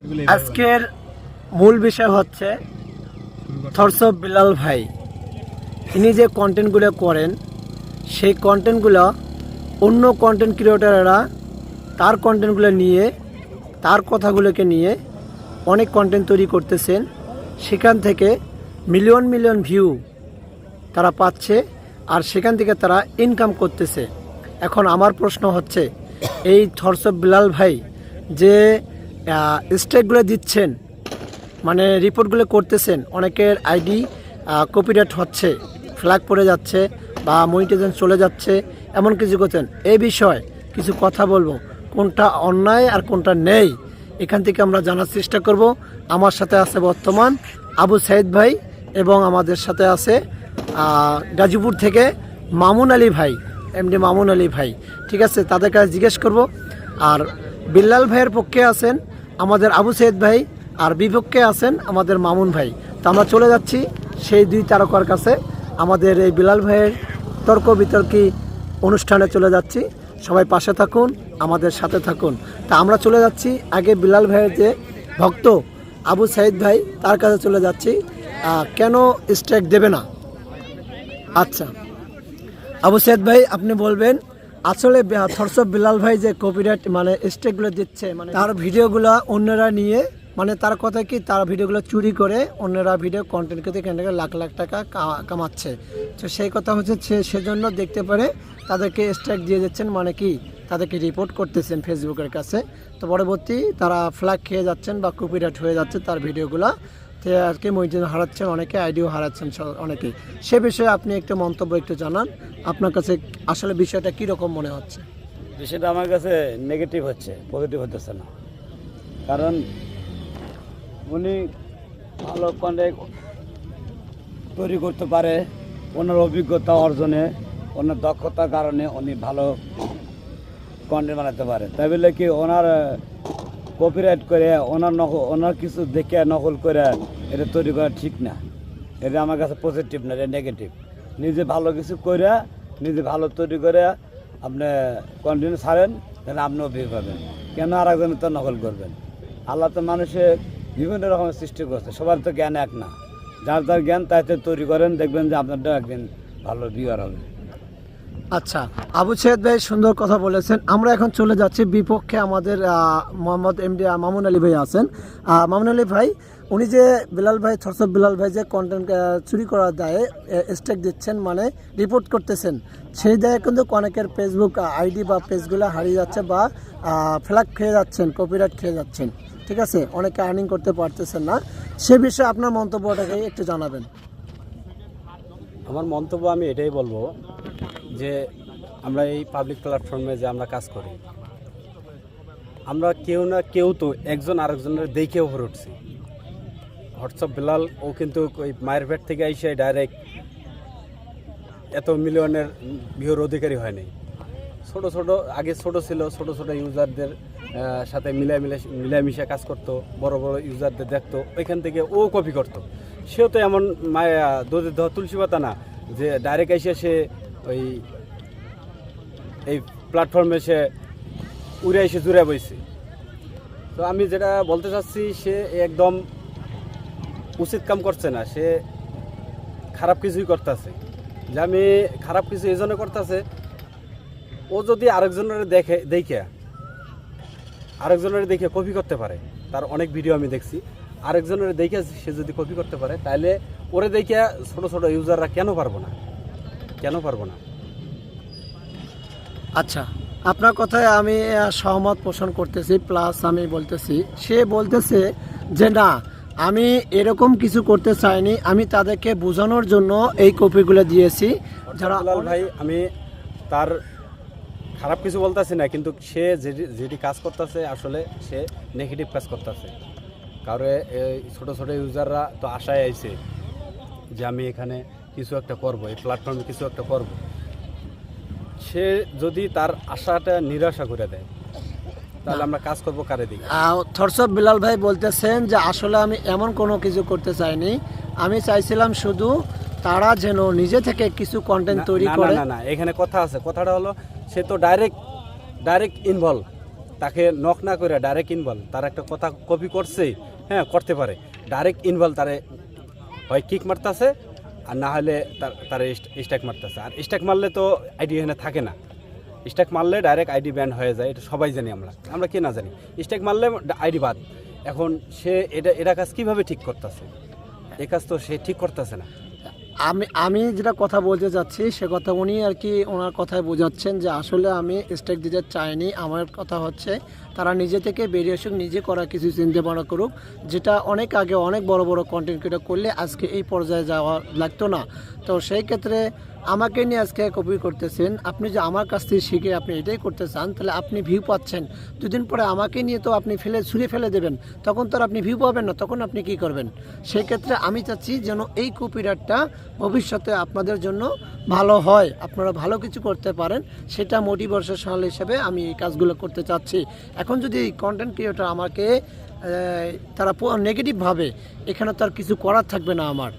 আজকের মূল বিষয় হচ্ছে থরস অফ বিলাল ভাই। ইনি যে কন্টেন্টগুলো করেন সেই কন্টেন্টগুলো অন্য কন্টেন্ট ক্রিয়েটররা তার কন্টেন্টগুলো নিয়ে তার কথাগুলোকে নিয়ে অনেক কন্টেন্ট তৈরি করতেছেন, সেখান থেকে মিলিয়ন মিলিয়ন ভিউ তারা পাচ্ছে আর সেখান থেকে তারা ইনকাম করতেছে। এখন আমার প্রশ্ন হচ্ছে, এই থরস অফ বিলাল ভাই যে স্ট্রাইকগুলো দিচ্ছেন, মানে রিপোর্টগুলো করতেছেন, অনেকের আইডি কপিরাইট হচ্ছে, ফ্ল্যাগ পড়ে যাচ্ছে বা মনিটাইজেশন চলে যাচ্ছে, এমন কিছু করছেন। এই বিষয়ে কিছু কথা বলবো, কোনটা অন্যায় আর কোনটা নেই এখান থেকে আমরা জানার চেষ্টা করব। আমার সাথে আছে বর্তমান আবু সাইদ ভাই এবং আমাদের সাথে আছে গাজীপুর থেকে মামুন আলী ভাই, এমডি মামুন আলী ভাই। ঠিক আছে, তাদের কাছে জিজ্ঞেস করব। আর বিল্লাল ভাইয়ের পক্ষে আছেন আমাদের আবু সাইদ ভাই, আর বিপক্ষে আছেন আমাদের মামুন ভাই। তো আমরা চলে যাচ্ছি সেই দুই তারকার কাছে, আমাদের এই বিলাল ভাইয়ের তর্ক বিতর্কী অনুষ্ঠানে চলে যাচ্ছি। সবাই পাশে থাকুন, আমাদের সাথে থাকুন। তা আমরা চলে যাচ্ছি আগে বিলাল ভাইয়ের যে ভক্ত আবু সাইদ ভাই, তার কাছে চলে যাচ্ছি কেন স্ট্রাইক দেবে না। আচ্ছা আবু সাইদ ভাই, আপনি বলবেন আসলে থরস অফ বিলাল ভাই যে কপিরাইট মানে স্ট্রাইকগুলো দিচ্ছে, মানে তার ভিডিওগুলো অন্যরা নিয়ে, মানে তার কথা কি তার ভিডিওগুলো চুরি করে অন্যরা ভিডিও কন্টেন্ট করতে এখান থেকে লাখ লাখ টাকা কামাচ্ছে। তো সেই কথা হচ্ছে সেজন্য দেখতে পারে তাদেরকে স্ট্রাইক দিয়ে দিচ্ছেন, মানে কি তাদেরকে রিপোর্ট করতেছেন ফেসবুকের কাছে। তো পরবর্তী তারা ফ্ল্যাগ খেয়ে যাচ্ছেন বা কপিরাইট হয়ে যাচ্ছে তার ভিডিওগুলো, তো আজকে মনিটাইজেশন হারাচ্ছেন, অনেকে আইডিও হারাচ্ছেন অনেকেই। সে বিষয়ে আপনি একটু মন্তব্য একটু জানান, আপনার কাছে আসলে বিষয়টা কীরকম মনে হচ্ছে? বিষয়টা আমার কাছে নেগেটিভ হচ্ছে, পজিটিভ হতেছে না। কারণ উনি ভালো কন্টেন্ট তৈরি করতে পারে, ওনার অভিজ্ঞতা অর্জনে, ওনার দক্ষতার কারণে উনি ভালো কন্টেন্ট বানাতে পারে। তাই বলে কি ওনার কপিরাইট করে ওনার কিছু দেখে নকল করে এটা তৈরি করা ঠিক না। এটা আমার কাছে পজিটিভ না, এটা নেগেটিভ। নিজে ভালো কিছু করে, নিজে ভালো তৈরি করে আপনি কন্টিনিউ ছাড়েন, তাহলে আপনিও ভিউ পাবেন। কেন আর একজনের তো নকল করবেন? আল্লাহ তো মানুষে বিভিন্ন রকমের সৃষ্টি করছে, সবার তো জ্ঞান এক না। যার যার জ্ঞান তাইতে তৈরি করেন, দেখবেন যে আপনারটাও একদিন ভালো ভিউয়ার হবে। আচ্ছা আবু সাইদ ভাই সুন্দর কথা বলেছেন। আমরা এখন চলে যাচ্ছি বিপক্ষে, আমাদের মোহাম্মদ এমডি মামুন আলী ভাই আছেন। মামুন আলী ভাই, উনি যে বিলাল ভাই থরস অফ বিলাল ভাই যে কন্টেন্ট চুরি করার দায়ে স্ট্রাইক দিচ্ছেন, মানে রিপোর্ট করতেছেন, সেই দায়ে কিন্তু অনেকের ফেসবুক আইডি বা পেজগুলো হারিয়ে যাচ্ছে বা ফ্ল্যাগ খেয়ে যাচ্ছেন, কপিরাইট খেয়ে যাচ্ছেন। ঠিক আছে, অনেকে আর্নিং করতে পারতেছেন না। সে বিষয়ে আপনার মন্তব্যটাকে একটু জানাবেন। আমার মন্তব্য আমি এটাই বলবো যে আমরা এই পাবলিক প্ল্যাটফর্মে যে আমরা কাজ করি, আমরা কেউ না কেউ তো একজন আরেকজনের দেখে ওপরে উঠছি। হোয়াটসঅ্যাপ বিলাল ও কিন্তু ওই মায়ের পেট থেকে এসে ডাইরেক্ট এত মিলিয়নের ভিউর অধিকারী হয়নি। ছোট ছোট আগে ছোট ছিল, ছোট ছোট ইউজারদের সাথে মিলামিশা কাজ করতো, বড় বড় ইউজারদের দেখতো, ওইখান থেকে ও কপি করতো। সেও তো এমন মায়া দুধের দহ তুলসী পাতা না যে ডাইরেক্ট এসে সে ওই এই প্ল্যাটফর্মে সে উড়ে এসে জুড়ে বইছে। তো আমি যেটা বলতে চাচ্ছি, সে একদম উচিত কাম করছে না, সে খারাপ কিছুই করতেছে। যে আমি খারাপ কিছু এই জন্য করতেছে, ও যদি আরেকজনের দেখে কপি করতে পারে, তার অনেক ভিডিও আমি দেখছি, আরেকজনের দেখে সে যদি কপি করতে পারে, তাহলে ওরে দেখে ছোট ছোট ইউজাররা কেন পারবো না? আচ্ছা, আপনার কথায় আমি সহমত পোষণ করতেছি, প্লাস আমি বলতেছি, সে বলতেছে যে না, আমি এরকম কিছু করতে চাইনি, আমি তাদেরকে বোঝানোর জন্য এই কপিগুলো দিয়েছি। যারা ভাই, আমি তার খারাপ কিছু বলতেছি না, কিন্তু সে যেটি কাজ করতেছে আসলে সে নেগেটিভ কাজ করতেছে। কারণ এই ছোটো ছোটো ইউজাররা তো আশায় আইছে যে আমি এখানে কিছু একটা করব, এই প্ল্যাটফর্মে কিছু একটা করব। সে যদি তার আশাটা নিরাশা করে দেয়, তাহলে আমরা কাজ করবো কারে দিকে? থরস অফ বিলাল ভাই বলতেছেন যে আসলে আমি এমন কোনো কিছু করতে চাইনি, আমি চাইছিলাম শুধু তারা যেন নিজে থেকে কিছু কন্টেন্ট তৈরি করে। না, এখানে কথা আছে। কথাটা হলো সে তো ডাইরেক্ট ইনভলভ, তাকে নক না করে ডাইরেক্ট ইনভলভ, তার একটা কথা কপি করছে, হ্যাঁ করতে পারে, ডাইরেক্ট ইনভলভ তারে হয় কিক মারতেছে আর না হলে তার স্ট্যাক মারতেছে। আর স্ট্যাক মারলে তো আইডি এখানে থাকে না, স্ট্যাক মারলে ডাইরেক্ট আইডি ব্যান হয়ে যায়, এটা সবাই জানি, আমরা কে না জানি। স্ট্যাক মারলে আইডি বাদ। এখন সে এটা কাজ কীভাবে ঠিক করতেছে? এই কাজ তো সে ঠিক করতেছে না। আমি যেটা কথা বলতে চাচ্ছি সে কথা উনি আর কি ওনার কথায় বোঝাচ্ছেন যে আসলে আমি স্টেক দিতে চাইনি। আমার কথা হচ্ছে তারা নিজে থেকে বেরিয়ে আসুক, নিজে করা কিছু চিন্তা ভাবনা করুক, যেটা অনেক আগে অনেক বড় বড় কন্টেন্ট ক্রিয়েটর করলে আজকে এই পর্যায়ে যাওয়া লাগতো না। তো সেই ক্ষেত্রে আমাকে নিয়ে আজকে কপি করতেছেন। আপনি যে আমার কাছ থেকে শিখে আপনি এটাই করতে চান, তাহলে আপনি ভিউ পাচ্ছেন, দুদিন পরে আমাকে নিয়ে তো আপনি ছুঁড়ে ফেলে দেবেন, তখন তো আর আপনি ভিউ পাবেন না, তখন আপনি কি করবেন? সেই ক্ষেত্রে আমি চাচ্ছি যেন এই কপিরাইটটা ভবিষ্যতে আপনাদের জন্য ভালো হয়, আপনারা ভালো কিছু করতে পারেন, সেটা মোটিভেশনাল হিসেবে আমি এই কাজগুলো করতে চাচ্ছি। এখন যদি কন্টেন্ট ক্রিয়েটর আমাকে তারা নেগেটিভ ভাবে, এখানে তো আর কিছু করার থাকবে না আমার।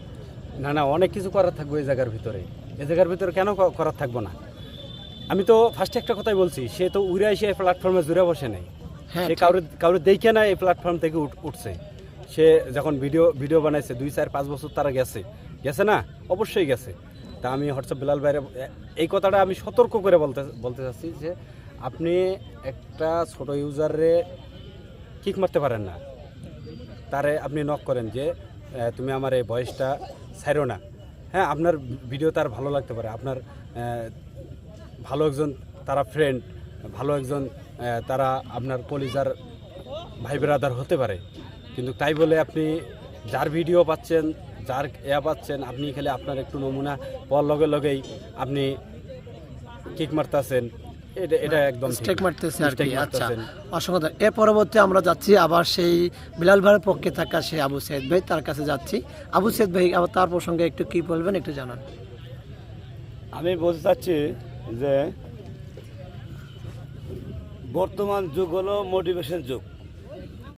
না, অনেক কিছু করার থাকবে এই জায়গার ভিতরে। এই জায়গার ভিতরে কেন করার থাকবো না? আমি তো ফার্স্টে একটা কথাই বলছি, সে তো উড়ে এসে এই প্ল্যাটফর্মে জুড়ে বসে নেই, হ্যাঁ, সে কাউরে দেখে না এই প্ল্যাটফর্ম থেকে উঠছে। সে যখন ভিডিও বানাইছে 2-4-5 বছর তারা গেছে না, অবশ্যই গেছে। তা আমি হোয়াটসঅ্যাপ বিলাল ভাইয়ের এই কথাটা আমি সতর্ক করে বলতে চাচ্ছি যে আপনি একটা ছোট ইউজারে কিক মারতে পারেন না, তারে আপনি নক করেন যে তুমি আমার এই ভয়েসটা ছাড়ো না। হ্যাঁ, আপনার ভিডিও তার ভালো লাগতে পারে, আপনার ভালো একজন তারা ফ্রেন্ড, ভালো একজন তারা আপনার কলিজার ভাই ব্রাদার হতে পারে, কিন্তু তাই বলে আপনি যার ভিডিও পাচ্ছেন, যার পাচ্ছেন, আপনি খেলে আপনার একটু নমুনা পাওয়ার লগেই আপনি কিক মারতেছেন, এটা একদম স্টেক মারতেছে আর কি। আচ্ছা, অসংখ্য। এর পরবর্তী আমরা যাচ্ছি আবার সেই বিলাল ভাইয়ের পক্ষে থাকা সেই আবু সৈয়দ ভাই, তার কাছে যাচ্ছি। আবু সৈয়দ ভাই, আবার তার প্রসঙ্গে একটু কি বলবেন, একটু জানান। আমি বলতে চাচ্ছি যে বর্তমান যুগ হলো মোটিভেশন যুগ।